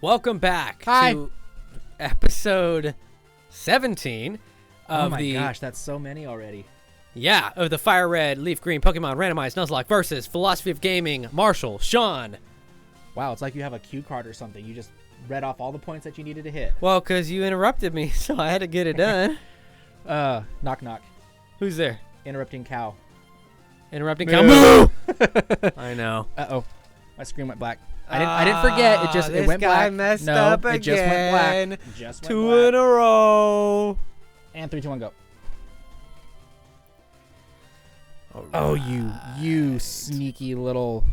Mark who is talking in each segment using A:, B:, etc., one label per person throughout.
A: Welcome back
B: Hi.
A: to episode 17 of
B: oh my gosh, that's so many already.
A: of the Fire Red, Leaf Green, Pokemon Randomized Nuzlocke versus Philosophy of Gaming, Marshall, Sean.
B: Wow, it's like you have a cue card or something. You just read off all the points that you needed to hit.
A: Well, because you interrupted me, so I had to get it done.
B: Knock knock.
A: Who's there?
B: Interrupting cow.
A: Interrupting cow. Moo! I know.
B: Uh-oh. My screen went black. I didn't forget. It went black.
A: Messed
B: no,
A: up
B: it
A: again.
B: just went black. Just went
A: Two
B: black.
A: in a row.
B: And 3, 2, 1, go.
A: Oh,
B: you sneaky little.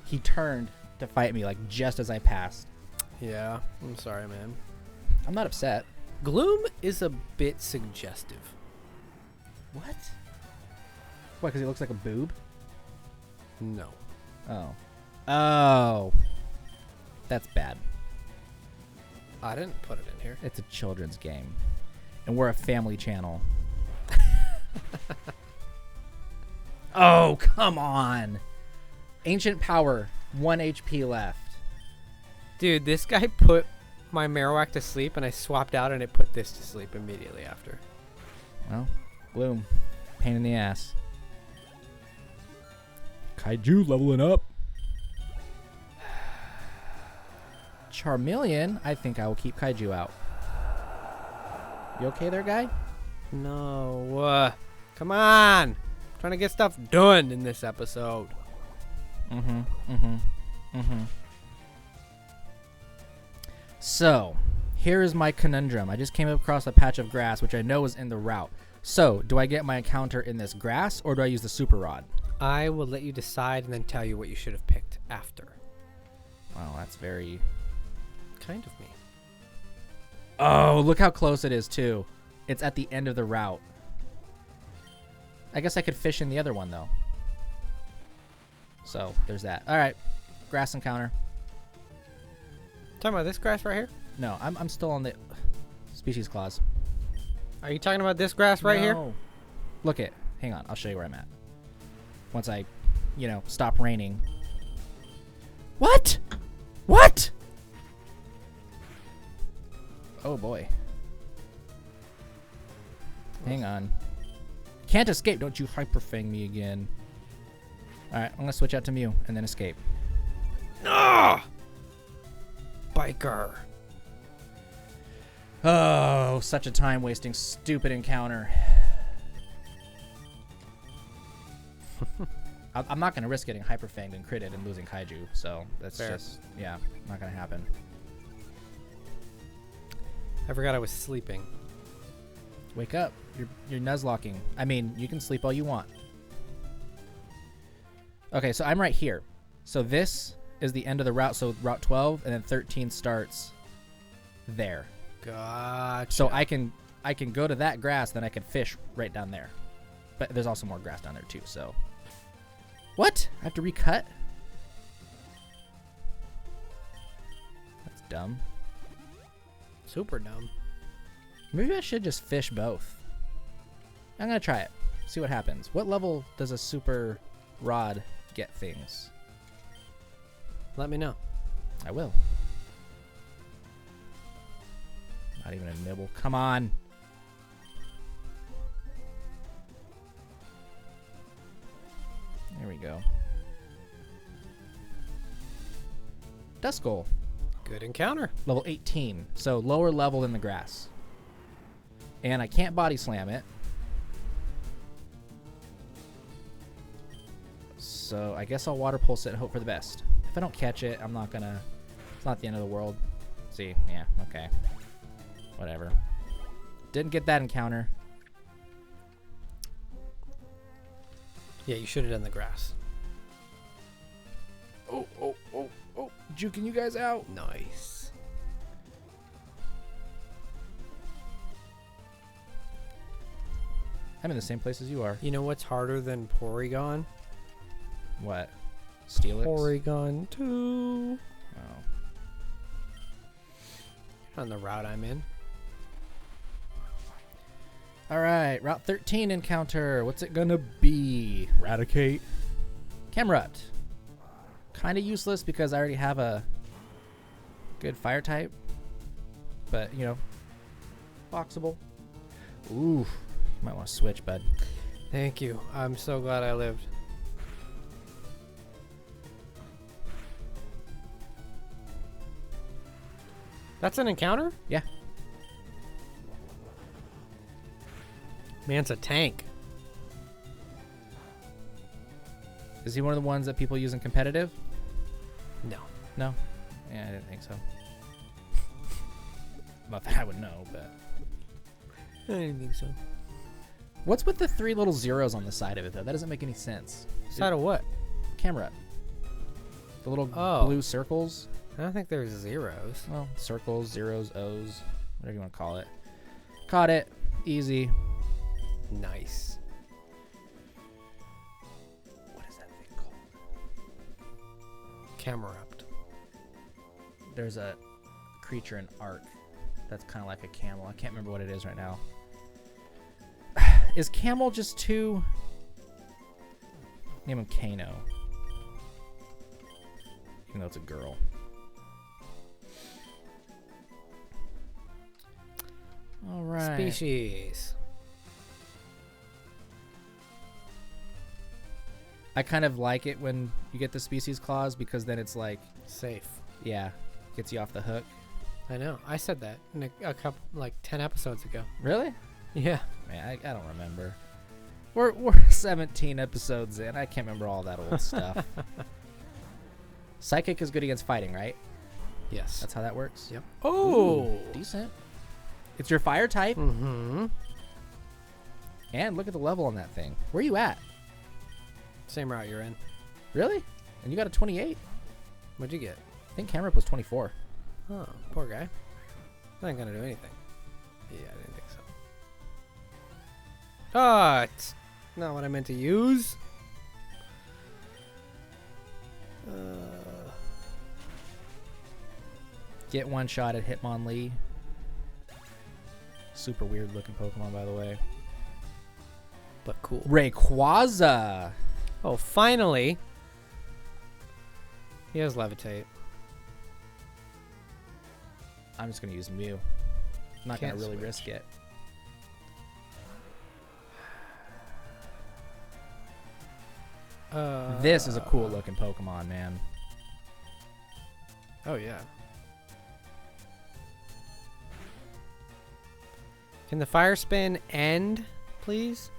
B: He turned to fight me like just as I passed.
A: Yeah, I'm sorry, man.
B: I'm not upset.
A: Gloom is a bit suggestive.
B: What? What? Because he looks like a boob?
A: No.
B: Oh, that's bad.
A: I didn't put it in here.
B: It's a children's game, and we're a family channel. Oh, come on. Ancient power, 1 HP left.
A: Dude, this guy put my Marowak to sleep, and I swapped out, and it put this to sleep immediately after.
B: Well, Bloom, pain in the ass. Kaiju leveling up. Charmeleon, I think I will keep Kaiju out. You okay there, guy?
A: No. Come on. Trying to get stuff done in this episode.
B: So, here is my conundrum. I just came across a patch of grass, which I know is in the route. So, do I get my encounter in this grass, or do I use the super rod?
A: I will let you decide and then tell you what you should have picked after.
B: Wow, that's very...
A: Kind of me.
B: Oh, look how close it is, too. It's at the end of the route. I guess I could fish in the other one, though. So, there's that. All right. Grass encounter.
A: Talking about this grass right here?
B: No, I'm still on the species clause.
A: Are you talking about this grass right here?
B: Look it. Hang on. I'll show you where I'm at. Once I, stop raining. What? What? Oh, boy. Hang on. Can't escape. Don't you hyperfang me again. All right. I'm going to switch out to Mew and then escape.
A: Ah! Biker.
B: Oh, such a time-wasting, stupid encounter. I'm not going to risk getting hyperfanged and critted and losing Kaiju, so that's
A: Fair.
B: just, not going to happen.
A: I forgot I was sleeping.
B: Wake up. You're Nuzlocking. I mean, you can sleep all you want. Okay, so I'm right here. So this is the end of the route, so Route 12, and then 13 starts there.
A: Gotcha.
B: So I can go to that grass, then I can fish right down there. But there's also more grass down there too, so. What? I have to recut? That's dumb.
A: Super dumb.
B: Maybe I should just fish both. I'm going to try it. See what happens. What level does a super rod get things?
A: Let me know.
B: I will. Not even a nibble. Come on. There we go. Duskull.
A: Good encounter.
B: Level 18. So lower level than the grass. And I can't body slam it. So I guess I'll water pulse it and hope for the best. If I don't catch it, I'm not gonna... It's not the end of the world. See? Yeah, okay. Whatever. Didn't get that encounter.
A: Yeah, you should have done the grass.
B: Oh. Juking you guys out.
A: Nice.
B: I'm in the same place as you are.
A: You know what's harder than Porygon?
B: What? Steelix?
A: Porygon 2.
B: Oh.
A: On the route I'm in.
B: Alright, Route 13 encounter. What's it gonna be? Raticate. Camrut. Kind of useless because I already have a Good fire type. But, you know, boxable. Ooh. Might want to switch, bud.
A: Thank you. I'm so glad I lived. That's an encounter?
B: Yeah.
A: Man's a tank.
B: Is he one of the ones that people use in competitive?
A: No.
B: No? Yeah, I didn't think so. Not that I would know, but...
A: I didn't think so.
B: What's with the 3 little zeros on the side of it, though? That doesn't make any sense.
A: Side of what?
B: Camera. The little blue circles.
A: I don't think there's zeros.
B: Well, circles, zeros, O's, whatever you want to call it. Caught it. Easy.
A: Nice.
B: What is that thing called?
A: Camerupt.
B: There's a creature in Ark that's kind of like a camel. I can't remember what it is right now. Is camel just too... Name him Kano. Even though it's a girl. All right.
A: Species.
B: I kind of like it when you get the species clause because then it's like...
A: Safe.
B: Yeah. Gets you off the hook.
A: I know. I said that in a couple, like 10 episodes ago.
B: Really?
A: Yeah.
B: Man, I don't remember. We're 17 episodes in. I can't remember all that old stuff. Psychic is good against fighting, right?
A: Yes.
B: That's how that works?
A: Yep. Oh!
B: Ooh, decent. It's your fire type.
A: Mm-hmm.
B: And look at the level on that thing. Where are you at?
A: Same route you're in.
B: Really? And you got a 28?
A: What'd you get?
B: I think camera was 24.
A: Oh, poor guy. Not gonna do anything. Yeah, I didn't think so. Oh, it's not what I meant to use.
B: Get one shot at Hitmonlee. Super weird looking Pokemon, by the way.
A: But cool.
B: Rayquaza.
A: Oh, finally. He has Levitate.
B: I'm just going to use Mew. I'm not going to really risk it. This is a cool looking Pokemon, man.
A: Oh, yeah. Can the fire spin end, please?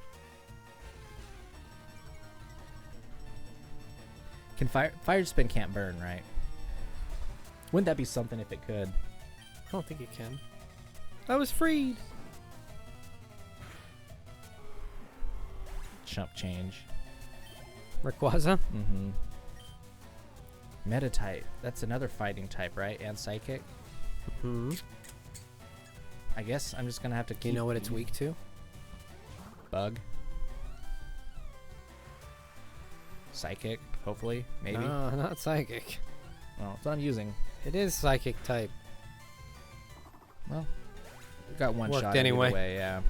B: Can fire spin can't burn, right? Wouldn't that be something if it could?
A: I don't think it can. I was freed.
B: Chump change.
A: Rayquaza?
B: Mm-hmm. Meta-type. That's another fighting type, right? And psychic.
A: Hmm.
B: I guess I'm just gonna have to keep...
A: You know what it's weak to?
B: Bug. Psychic, hopefully, maybe.
A: No, not psychic.
B: Well, that's what I'm using.
A: It is psychic type.
B: Well, we got one
A: Worked
B: shot
A: anyway.
B: either way, yeah.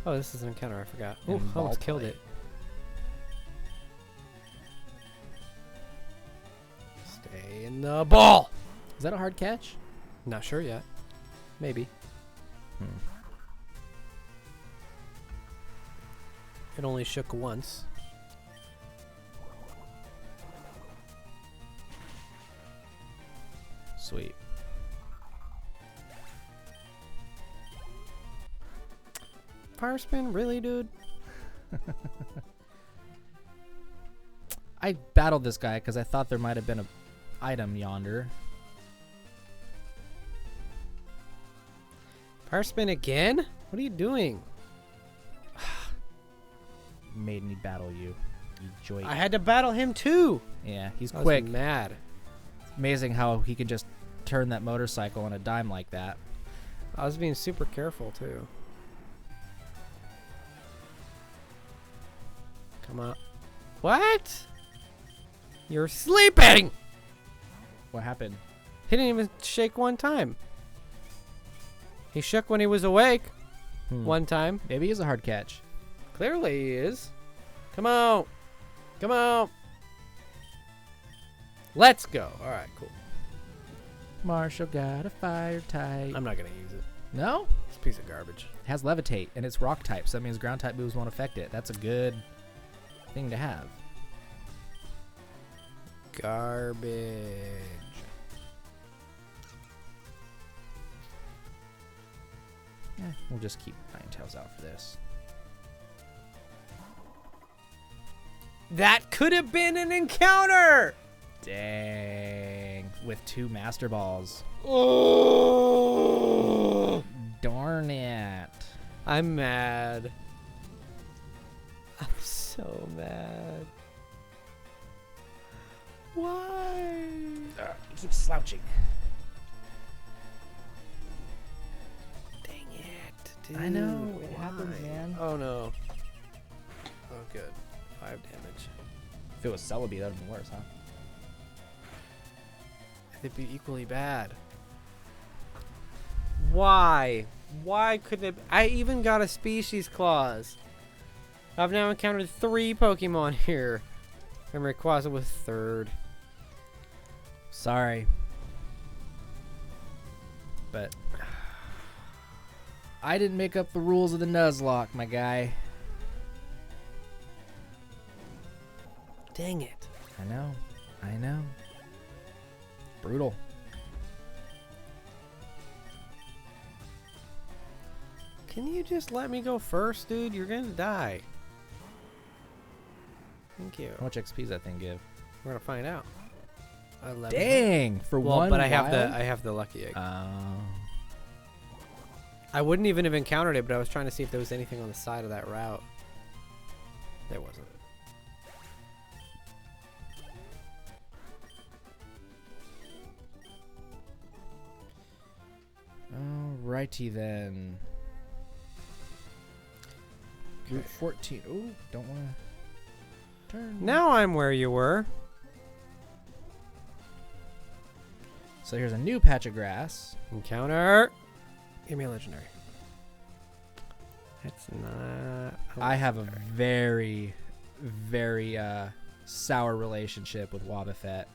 A: Oh, this is an encounter. I forgot. Oh,
B: And
A: I almost
B: ball
A: killed
B: play.
A: it. Stay in the ball.
B: Is that a hard catch?
A: Not sure yet. Maybe. It only shook once.
B: Sweet.
A: Fire spin? Really, dude?
B: I battled this guy because I thought there might have been an item yonder.
A: Fire spin again? What are you doing?
B: Made me battle you. You joy.
A: I had to battle him too.
B: Yeah, he's
A: I was
B: quick.
A: mad.
B: Amazing how he can just turn that motorcycle on a dime like that.
A: I was being super careful too. Come on. What? You're sleeping!
B: What happened?
A: He didn't even shake one time. He shook when he was awake. One time.
B: Maybe he's a hard catch.
A: Clearly he is. Come on. Come on. Let's go. Alright, cool.
B: Marshall got a fire type.
A: I'm not gonna use it.
B: No?
A: It's a piece of garbage.
B: It has levitate, and it's rock type, so that means ground type moves won't affect it. That's a good thing to have.
A: Garbage.
B: We'll just keep Ninetales out for this.
A: That could have been an encounter!
B: Dang. With 2 Master Balls.
A: Oh!
B: Darn it.
A: I'm mad. I'm so mad. Why?
B: Keep slouching.
A: Dang it, dude.
B: I know. It happens, man.
A: Oh, no. Oh, good. 5 damage.
B: If it was Celebi, that would have been worse, huh?
A: It'd be equally bad. Why? Why couldn't it? I even got a species clause. I've now encountered 3 Pokemon here. And Rayquaza was 3rd.
B: Sorry. But I didn't make up the rules of the Nuzlocke, my guy.
A: Dang it.
B: I know. I know. Brutal.
A: Can you just let me go first, dude? You're gonna die. Thank you.
B: How much XP does that thing give?
A: We're gonna find out. 11.
B: Dang! For
A: Well,
B: one
A: but I
B: wild?
A: have the lucky egg. I wouldn't even have encountered it, but I was trying to see if there was anything on the side of that route. There wasn't.
B: Alrighty then.
A: Okay.
B: Route 14. Ooh, don't want to turn.
A: Now I'm where you were.
B: So here's a new patch of grass.
A: Encounter. Give me a legendary. It's not.
B: I have a very, very sour relationship with Wobbuffet.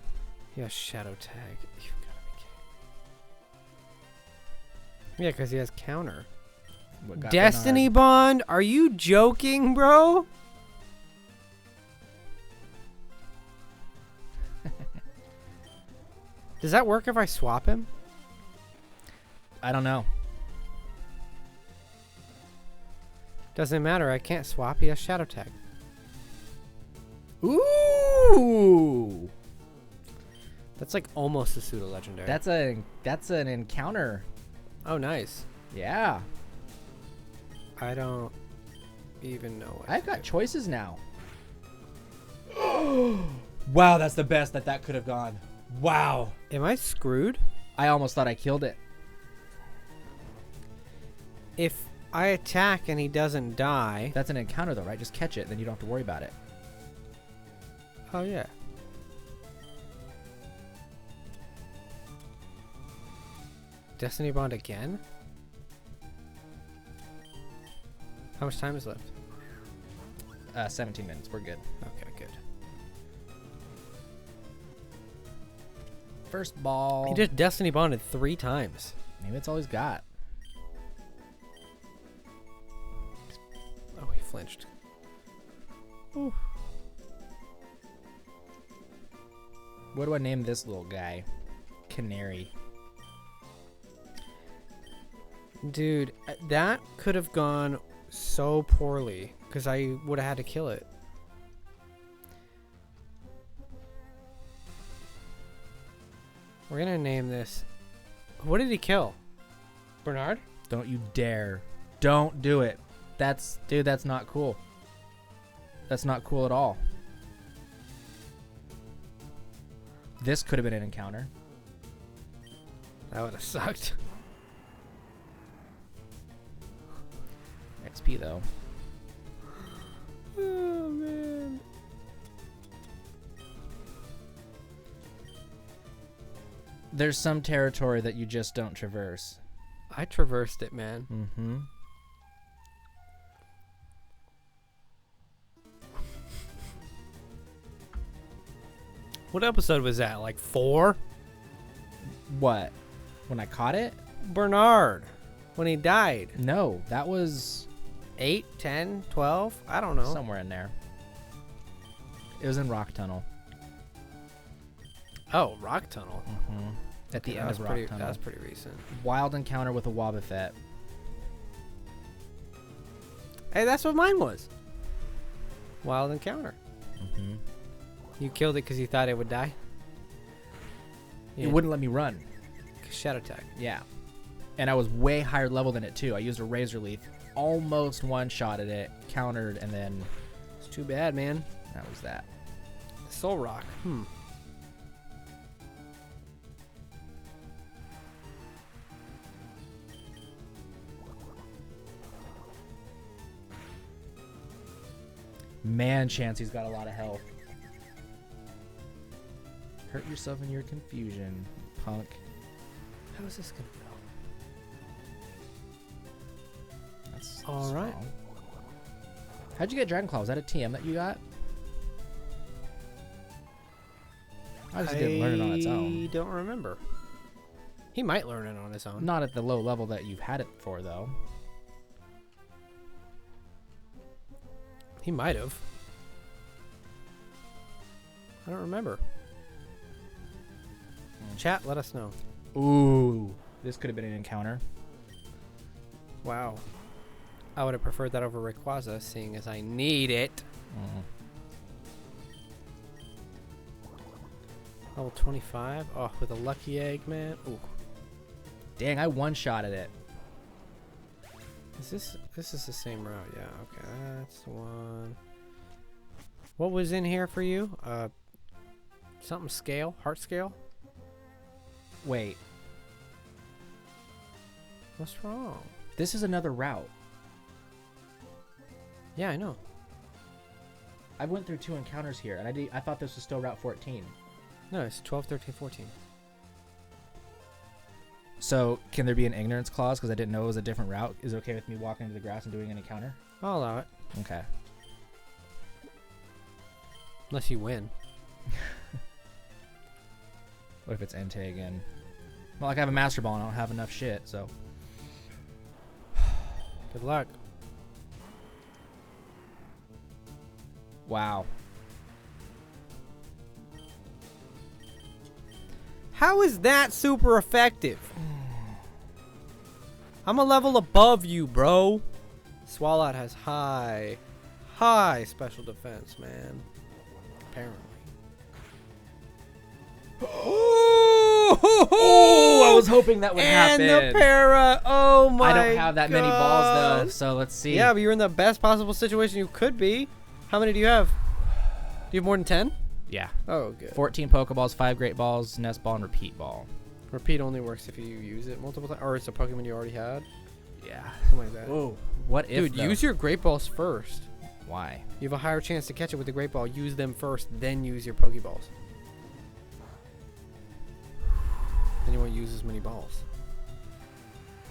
A: Yeah, Shadow Tag. You've got to be kidding. Yeah, because he has counter.
B: What got
A: Destiny
B: Bernard.
A: Bond? Are you joking, bro? Does that work if I swap him?
B: I don't know.
A: Doesn't matter. I can't swap. He has Shadow Tag.
B: Ooh!
A: That's like almost a pseudo legendary.
B: That's an encounter.
A: Oh, nice.
B: Yeah.
A: I don't even know what
B: I've
A: to
B: got
A: do.
B: choices now. Wow, that's the best that could have gone. Wow.
A: Am I screwed?
B: I almost thought I killed it.
A: If I attack and he doesn't die.
B: That's an encounter though, right? Just catch it, then you don't have to worry about it.
A: Oh, yeah. Destiny Bond again? How much time is left?
B: 17 minutes. We're good.
A: Okay, good.
B: First ball.
A: He just Destiny Bonded 3 times.
B: Maybe it's all he's got.
A: Oh, he flinched. Ooh.
B: What do I name this little guy? Canary.
A: Dude, that could have gone so poorly because I would have had to kill it. We're gonna name this. What did he kill? Bernard?
B: Don't you dare. Don't do it. Dude, that's not cool. That's not cool at all. This could have been an encounter.
A: That would have sucked.
B: XP though.
A: Oh, man.
B: There's some territory that you just don't traverse.
A: I traversed it, man.
B: Mm-hmm.
A: What episode was that? Like 4?
B: What? When I caught it?
A: Bernard. When he died.
B: No, that was
A: 8, 10, 12? I don't know.
B: somewhere in there. It was in Rock Tunnel.
A: Oh, Rock Tunnel.
B: Mm-hmm. At the end of Rock Tunnel.
A: That's pretty recent.
B: Wild encounter with a Wobbuffet.
A: Hey, that's what mine was. Wild encounter.
B: Mm-hmm.
A: You killed it because you thought it would die?
B: It wouldn't let me run.
A: Shadow tag.
B: Yeah. And I was way higher level than it, too. I used a Razor Leaf. Almost one-shotted it. Countered, and then...
A: It's too bad, man.
B: That was that.
A: Soul Rock.
B: Man, Chansey's got a lot of health. Hurt yourself in your confusion, punk.
A: How is this gonna go?
B: That's
A: all right.
B: wrong. How'd you get Dragon Claw? Was that a TM that you got? I just didn't learn it on its own.
A: I don't remember. He might learn it on his own.
B: Not at the low level that you've had it for, though.
A: He might have. I don't remember. Chat, let us know.
B: Ooh, this could have been an encounter.
A: Wow. I would have preferred that over Rayquaza, seeing as I need it. Level 25. Oh, with a lucky egg, man. Ooh.
B: Dang, I one-shotted it.
A: Is this is the same route? Yeah. Okay, that's the one. What was in here for you? Something scale, heart scale.
B: Wait,
A: What's wrong?
B: this is another route.
A: Yeah, I know.
B: I went through 2 encounters here, and I thought this was still Route 14.
A: No, it's 12, 13, 14.
B: So, can there be an ignorance clause because I didn't know it was a different route? Is it okay with me walking into the grass and doing an encounter?
A: I'll allow it.
B: Okay.
A: Unless you win.
B: What if it's Entei again? Well, like I have a Master Ball and I don't have enough shit, so...
A: Good luck.
B: Wow.
A: How is that super effective? I'm a level above you, bro. Swalot has high special defense, man. Apparently.
B: Oh, I was hoping that would happen.
A: And the para. Oh my god.
B: I don't have that many balls though, so let's see.
A: Yeah, but you're in the best possible situation you could be. How many do you have? Do you have more than 10?
B: Yeah.
A: Oh, good.
B: 14 Pokeballs, 5 Great Balls, Nest Ball, and Repeat Ball.
A: Repeat only works if you use it multiple times, or it's a Pokemon you already had.
B: Yeah.
A: Something like that.
B: Whoa. What if,
A: Dude,
B: though?
A: use your Great Balls first.
B: Why?
A: You have a higher chance to catch it with the Great Ball. Use them first, then use your Pokeballs. Then you won't use as many balls.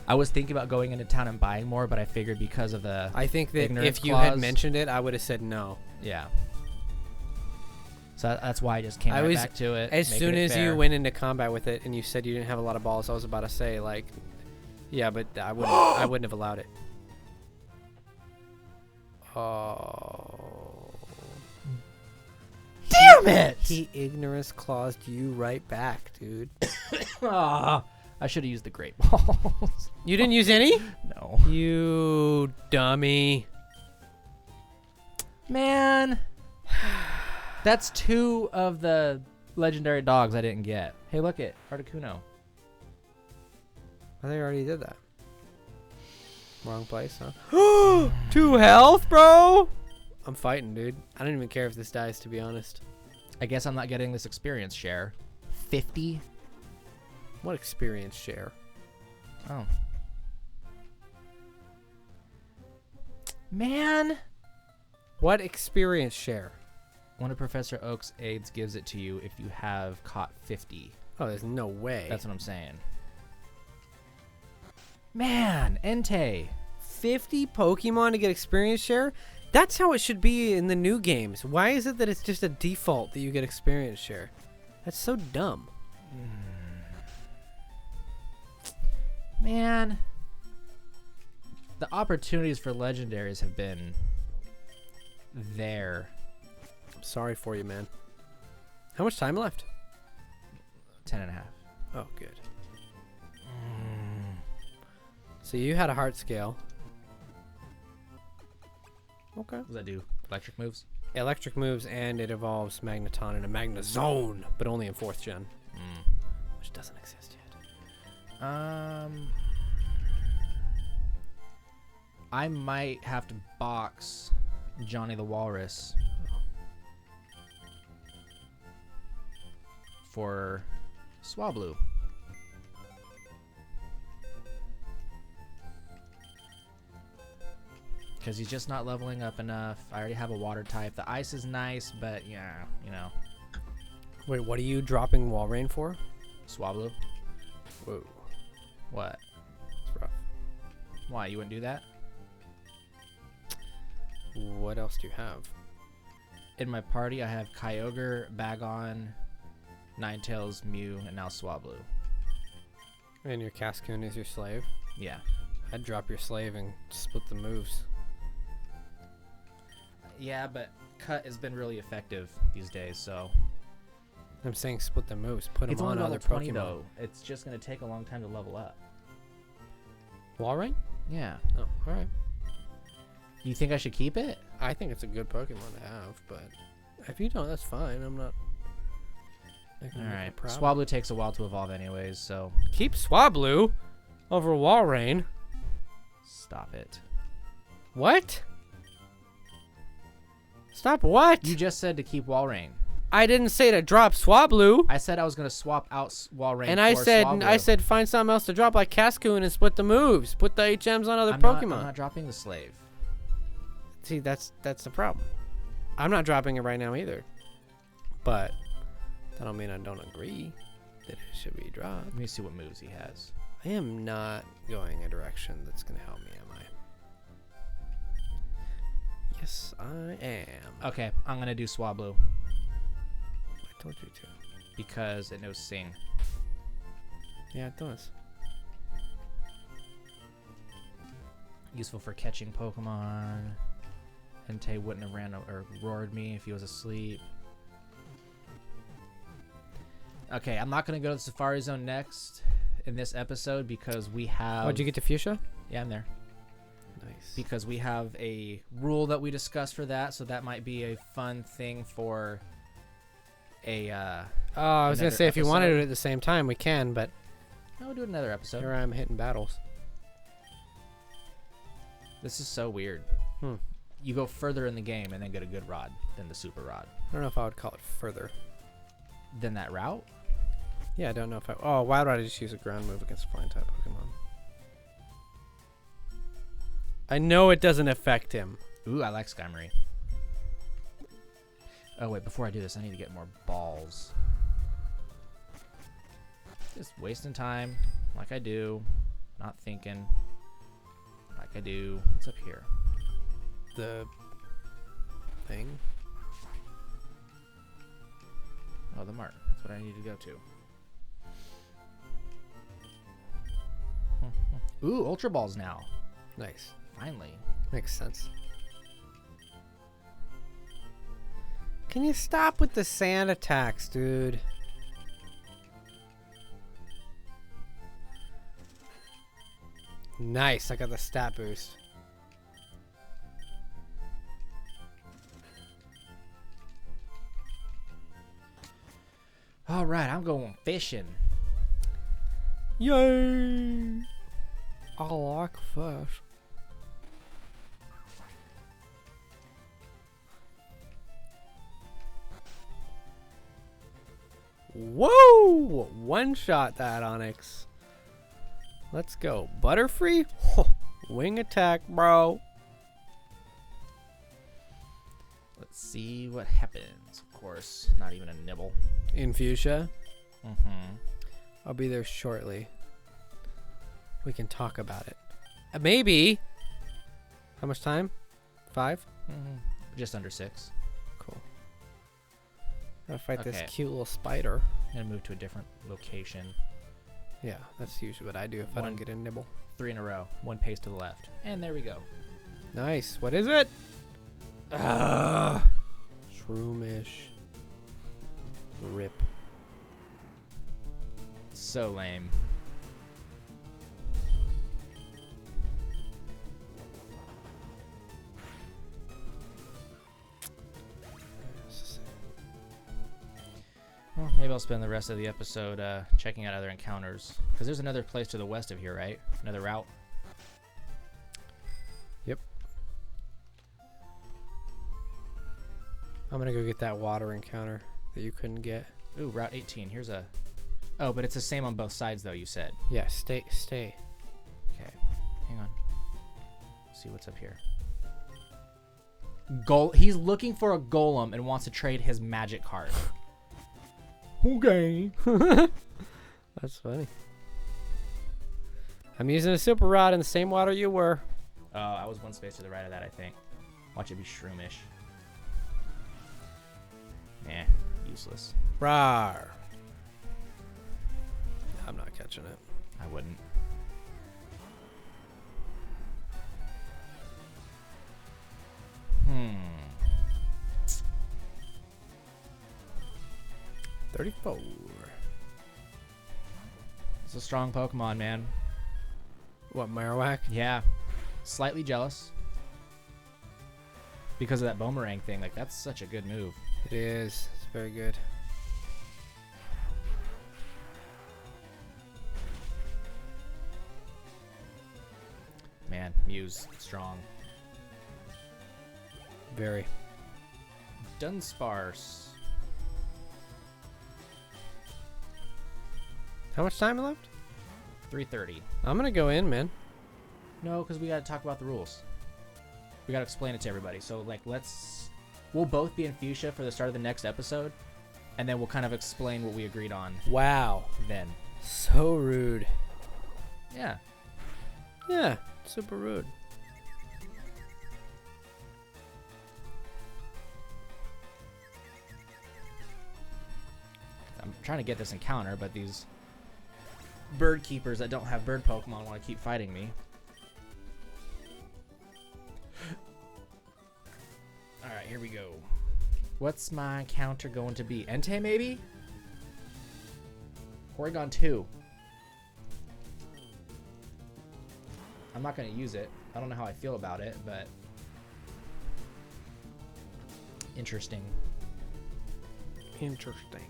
B: I was thinking about going into town and buying more, but I figured because of the
A: I think that
B: ignorance
A: if you had
B: clause-
A: mentioned it, I would have said no.
B: Yeah. So that's why I just came right back to it.
A: As
B: making
A: soon
B: it
A: as you
B: fair.
A: went into combat with it and you said you didn't have a lot of balls, I was about to say, like, yeah, but I wouldn't have allowed it. Oh.
B: Damn it!
A: He ignorance claused you right back, dude.
B: Ah, I should have used the Great Balls.
A: You didn't use any?
B: No.
A: You dummy.
B: Man. That's 2 of the legendary dogs I didn't get. Hey, look it. Articuno.
A: I think I already did that. Wrong place, huh? 2 health, bro! I'm fighting, dude. I don't even care if this dies, to be honest.
B: I guess I'm not getting this experience share. 50?
A: What experience share?
B: Oh. Man.
A: What experience share?
B: One of Professor Oak's aides gives it to you if you have caught 50.
A: Oh, there's no way.
B: That's what I'm saying. Man, Entei.
A: 50 Pokemon to get experience share? That's how it should be in the new games. Why is it that it's just a default that you get experience share? That's so dumb.
B: Man, the opportunities for legendaries have been there.
A: I'm sorry for you, man. How much time left?
B: 10.5.
A: Oh, good. So you had a heart scale. Okay.
B: What does that do? Electric moves?
A: Electric moves, and it evolves Magneton in a Magnezone, but only in 4th gen, which doesn't exist yet.
B: I might have to box Johnny the Walrus for Swablu. Because he's just not leveling up enough. I already have a water type. The ice is nice, but yeah, you know.
A: Wait, what are you dropping Walrein for?
B: Swablu.
A: Whoa,
B: What?
A: that's rough.
B: Why? You wouldn't do that?
A: What else do you have?
B: In my party, I have Kyogre, Bagon, Ninetales, Mew, and now Swablu.
A: And your Cascoon is your slave?
B: Yeah.
A: I'd drop your slave and split the moves.
B: Yeah, but Cut has been really effective these days, so...
A: I'm saying split the moves. Put
B: It's
A: them on
B: only
A: other
B: level 20,
A: Pokemon.
B: though. It's just going to take a long time to level up.
A: Walrein?
B: Yeah.
A: Oh, alright.
B: You think I should keep it?
A: I think it's a good Pokemon to have, but if you don't, that's fine. I'm not...
B: Alright. Swablu takes a while to evolve anyways, so...
A: Keep Swablu over Walrein.
B: Stop it.
A: What? Stop what?
B: You just said to keep Walrein.
A: I didn't say to drop Swablu.
B: I said I was going to swap out Walrein
A: And
B: for Swablu.
A: I said find something else to drop like Cascoon and split the moves. Put the HMs on other
B: I'm
A: Pokemon.
B: I'm not dropping the slave.
A: See, that's the problem. I'm not dropping it right now either. But that don't mean I don't agree that it should be dropped.
B: Let me see what moves he has.
A: I am not going a direction that's going to help me, am I? Yes, I am.
B: Okay, I'm going to do Swablu
A: I told you to.
B: because it knows Sing.
A: Yeah, it does.
B: Useful for catching Pokemon. Entei wouldn't have ran or roared me if he was asleep. Okay, I'm not going to go to the Safari Zone next in this episode because we have...
A: Oh, did you get to Fuchsia?
B: Yeah, I'm there.
A: Nice.
B: Because we have a rule that we discussed for that, so that might be a fun thing for a...
A: Oh, I was going to
B: another
A: say, if you want to do
B: episode.
A: it at the same time, we can, but
B: No, we'll do another episode.
A: here I am hitting battles.
B: This is so weird.
A: Hmm.
B: You go further in the game and then get a good rod than the super rod.
A: I don't know if I would call it further.
B: Than that route?
A: Yeah, I don't know if I... Oh, why would I just use a ground move against flying type Pokemon? I know it doesn't affect him.
B: Ooh, I like Skymarie. Oh, wait, before I do this, I need to get more balls. Just wasting time, like I do. Not thinking, like I do. What's up here?
A: The thing.
B: Oh, the mart. That's what I need to go to. Ooh, Ultra Balls now.
A: Nice.
B: Finally.
A: Makes sense. Can you stop with the sand attacks, dude? Nice, I got the stat boost.
B: All right, I'm going fishing.
A: Yay! I like fish. Whoa! One shot that Onyx. Let's go. Butterfree? Wing attack, bro.
B: Let's see what happens. Of course, not even a nibble.
A: In Fuchsia?
B: Mm-hmm.
A: I'll be there shortly. We can talk about it. Maybe. How much time? 5?
B: Mm-hmm. Just under 6.
A: Cool. Gotta fight
B: Okay.
A: this cute little spider.
B: I'm gonna move to a different location.
A: Yeah, that's usually what I do if I don't get a nibble.
B: 3 in a row. 1 pace to the left. And there we go.
A: Nice. What is it? Shroomish. Rip.
B: So lame. Well, maybe I'll spend the rest of the episode checking out other encounters. Because there's another place to the west of here, right? Another route.
A: Yep. I'm gonna go get that water encounter that you couldn't get.
B: Ooh, Route 18. Here's a... Oh, but it's the same on both sides, though, you said.
A: Yeah, stay.
B: Okay. Hang on. See what's up here. He's looking for a golem and wants to trade his magic card.
A: Okay. That's funny. I'm using a super rod in the same water you were.
B: I was 1 space to the right of that, I think. Watch it be shroomish. Eh, useless.
A: Rawr. I'm not catching it.
B: I wouldn't. Hmm.
A: 34.
B: It's a strong Pokemon, man.
A: What, Marowak?
B: Yeah. Slightly jealous. Because of that boomerang thing. Like, that's such a good move.
A: It is. It's very good.
B: Man, Mew's strong.
A: Very.
B: Dunsparce.
A: How much time left?
B: 3:30.
A: I'm gonna go in, man.
B: No, because we got to talk about the rules. We got to explain it to everybody. So, like, we'll both be in Fuchsia for the start of the next episode, and then we'll kind of explain what we agreed on
A: Wow.
B: then.
A: So rude.
B: Yeah.
A: Yeah, super rude.
B: I'm trying to get this encounter, but these bird keepers that don't have bird Pokemon want to keep fighting me. Alright, here we go. What's my counter going to be? Entei, maybe? Porygon 2. I'm not going to use it. I don't know how I feel about it, but... Interesting.
A: Interesting.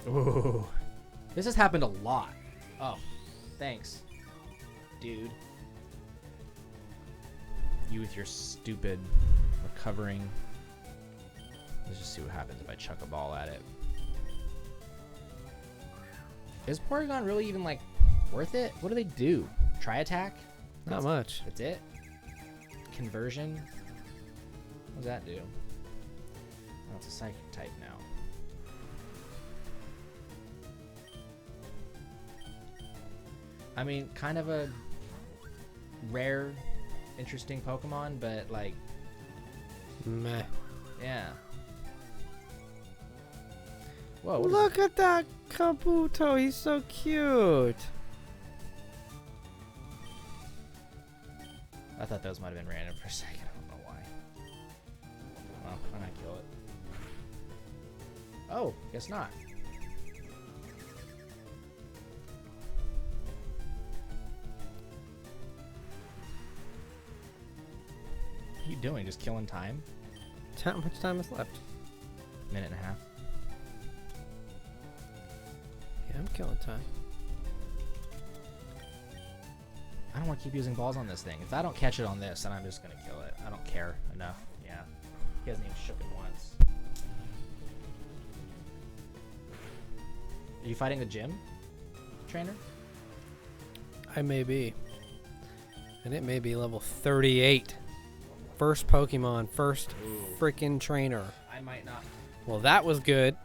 B: Ooh. This has happened a lot. Oh, thanks, dude. You with your stupid recovering. Let's just see what happens if I chuck a ball at it. Is Porygon really even, like, worth it? What do they do? Tri-attack?
A: Not much.
B: That's it? Conversion? What does that do? Oh, it's a psychic type now. I mean, kind of a rare, interesting Pokemon, but, like...
A: Meh.
B: Yeah. Whoa,
A: Look at that Kabuto. He's so cute.
B: I thought those might have been random for a second. I don't know why. Well, I'm gonna kill it. Oh, guess not. What are you doing? Just killing time?
A: How much time is left?
B: Minute and a half.
A: Yeah, I'm killing time.
B: I don't want to keep using balls on this thing. If I don't catch it on this, then I'm just gonna kill it. I don't care enough. Yeah. He hasn't even shook it once. Are you fighting the gym trainer?
A: I may be. And it may be level 38. First Pokemon, first freaking trainer.
B: I might not.
A: Well, that was good.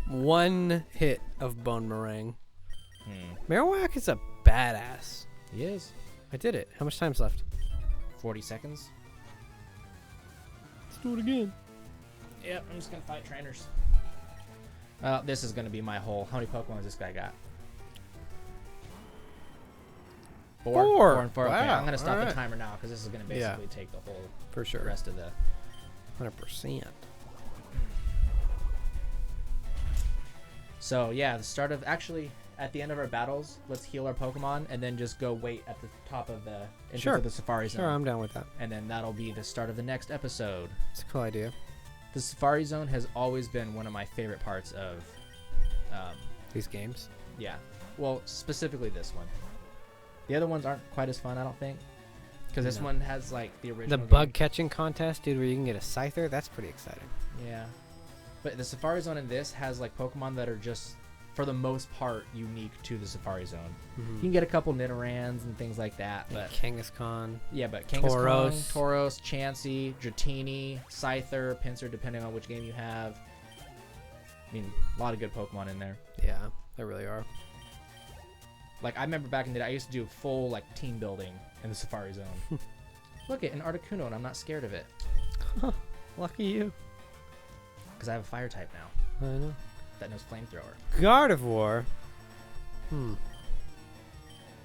A: One hit of Bone Meringue. Marowak is a badass.
B: He is.
A: I did it. How much time's left?
B: 40 seconds.
A: Let's do it again.
B: Yep, I'm just gonna fight trainers. This is going to be my whole... How many Pokemon has this guy got? 4? 4 and 4. Okay,
A: Wow.
B: I'm going to stop
A: All
B: the
A: right.
B: timer now because this is going to basically take the whole
A: For sure.
B: rest of the...
A: 100%.
B: So, yeah, the start of... Actually, at the end of our battles, let's heal our Pokemon and then just go wait at the top of the entrance of the Safari Zone.
A: Sure, I'm down with that.
B: And then that'll be the start of the next episode.
A: It's a cool idea.
B: The Safari Zone has always been one of my favorite parts of...
A: These games.
B: Yeah. Well, specifically this one. The other ones aren't quite as fun, I don't think. Because this one has, like, the original
A: The
B: game.
A: bug catching contest, dude, where you can get a Scyther, that's pretty exciting.
B: Yeah. But the Safari Zone in this has, like, Pokemon that are just, for the most part, unique to the Safari Zone. You can get a couple Nidorans and things like that, but...
A: Kangaskhan.
B: Yeah, but Kangaskhan,
A: Tauros.
B: Tauros, Chansey, Dratini, Scyther, Pinsir, depending on which game you have. I mean, a lot of good Pokemon in there.
A: Yeah, there really are.
B: Like, I remember back in the day, I used to do full, like, team building in the Safari Zone. Look, an Articuno, and I'm not scared of it.
A: Lucky you.
B: Because I have a fire type now
A: I know.
B: that knows Flamethrower.
A: Gardevoir.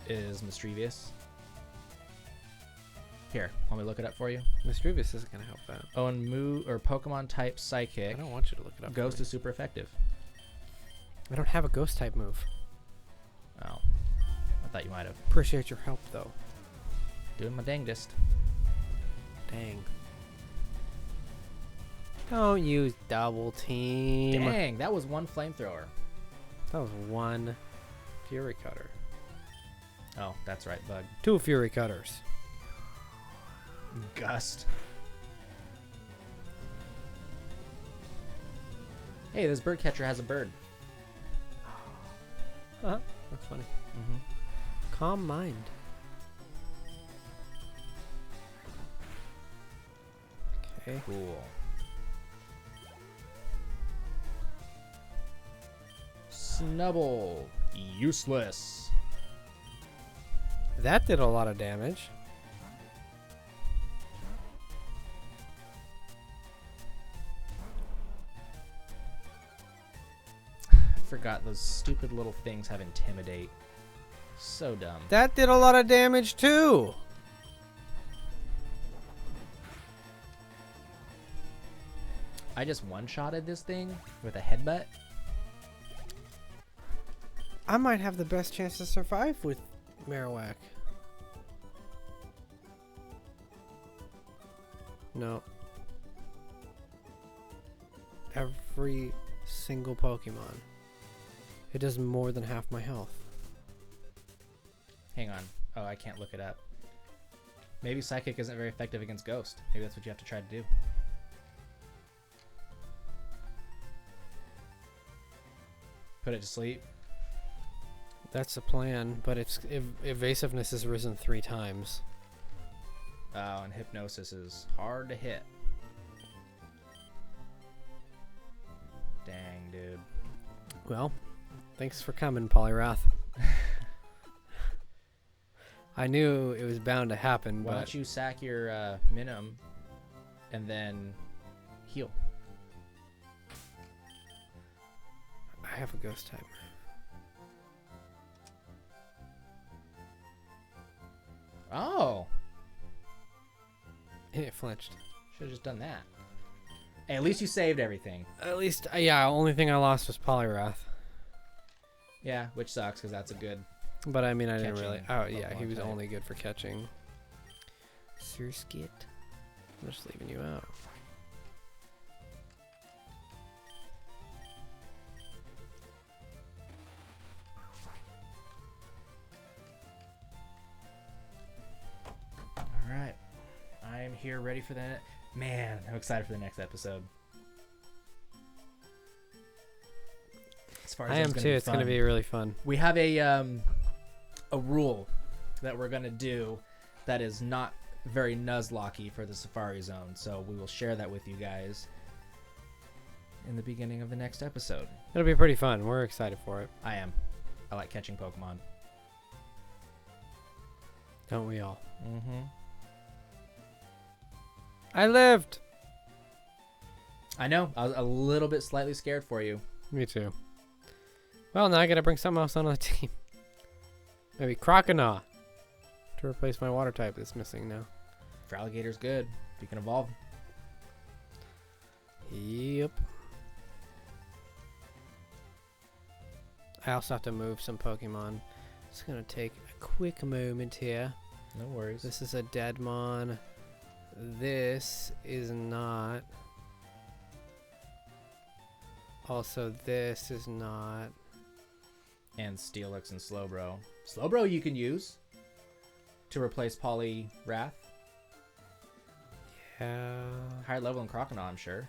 B: Is Mischievous. Here, want me to look it up for you?
A: Mischievous isn't going to help that.
B: Oh, and Pokemon type Psychic.
A: I don't want you to look it up.
B: Ghost is super effective.
A: I don't have a ghost type move.
B: Oh, I thought you might have.
A: Appreciate your help, though.
B: Doing my dangest.
A: Dang. Don't use double team.
B: Dang, that was one Flamethrower.
A: That was one Fury Cutter.
B: Oh, that's right, Bug.
A: 2 Fury Cutters.
B: Gust. Hey, this bird catcher has a bird.
A: That's funny. Calm mind. Okay.
B: Cool. Snubble. Useless.
A: That did a lot of damage.
B: I forgot those stupid little things have Intimidate. So dumb.
A: That did a lot of damage too.
B: I just one-shotted this thing with a headbutt.
A: I might have the best chance to survive with Marowak. No. Every single Pokemon. It does more than half my health.
B: Hang on. Oh, I can't look it up. Maybe Psychic isn't very effective against Ghost. Maybe that's what you have to try to do. Put it to sleep.
A: That's the plan, but its evasiveness has risen 3 times.
B: Oh, and Hypnosis is hard to hit. Dang, dude.
A: Well, thanks for coming, Polyrath. I knew it was bound to happen,
B: Why
A: but
B: don't you sack your Minim and then heal?
A: I have a ghost type.
B: Oh!
A: And it flinched.
B: Should have just done that. Hey, at least you saved everything.
A: At least, yeah, only thing I lost was Polyrath.
B: Yeah, which sucks because that's a good...
A: But I mean, I didn't
B: Catching
A: really. Oh, yeah, he
B: Pokemon
A: was
B: type.
A: only good for catching. Surskit. I'm just leaving you out.
B: Alright. I am here ready for that. Man, I'm excited for the next episode. As far as
A: I am too. It's going to be really fun.
B: We have a rule that we're going to do that is not very Nuzlocke for the Safari Zone, so we will share that with you guys in the beginning of the next episode.
A: It'll be pretty fun. We're excited for it.
B: I am. I like catching Pokemon.
A: Don't we all?
B: Mm-hmm.
A: I lived!
B: I know. I was a little bit slightly scared for you.
A: Me too. Well, now I gotta bring something else onto the team. Maybe Croconaw to replace my water type that's missing now.
B: Alligator's good. You can evolve.
A: Yep. I also have to move some Pokemon. It's gonna take a quick moment here.
B: No worries.
A: This is a Deadmon. This is not. Also, this is not.
B: And Steelix and Slowbro. Slowbro you can use to replace Poliwrath.
A: Yeah.
B: Higher level than Croconaw, I'm sure.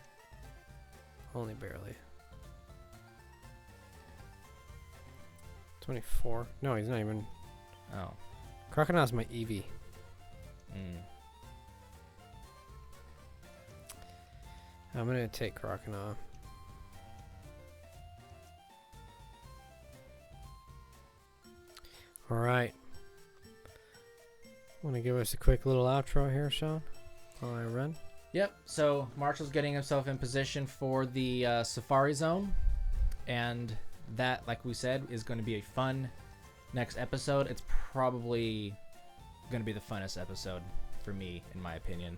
A: Only barely. 24. No, he's not even.
B: Oh.
A: Croconaw's my Eevee. I'm gonna take Croconaw. Alright. Want to give us a quick little outro here, Sean? While I run?
B: Yep, so Marshall's getting himself in position for the Safari Zone. And that, like we said, is going to be a fun next episode. It's probably going to be the funnest episode for me, in my opinion.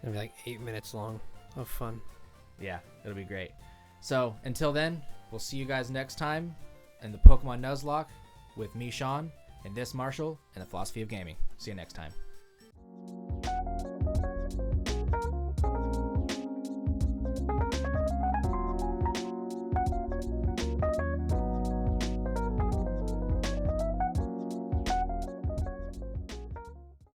A: It'll be like 8 minutes long of fun.
B: Yeah, it'll be great. So until then, we'll see you guys next time in the Pokemon Nuzlocke with me, Sean, and this Marshall, and the Philosophy of Gaming. See you next time.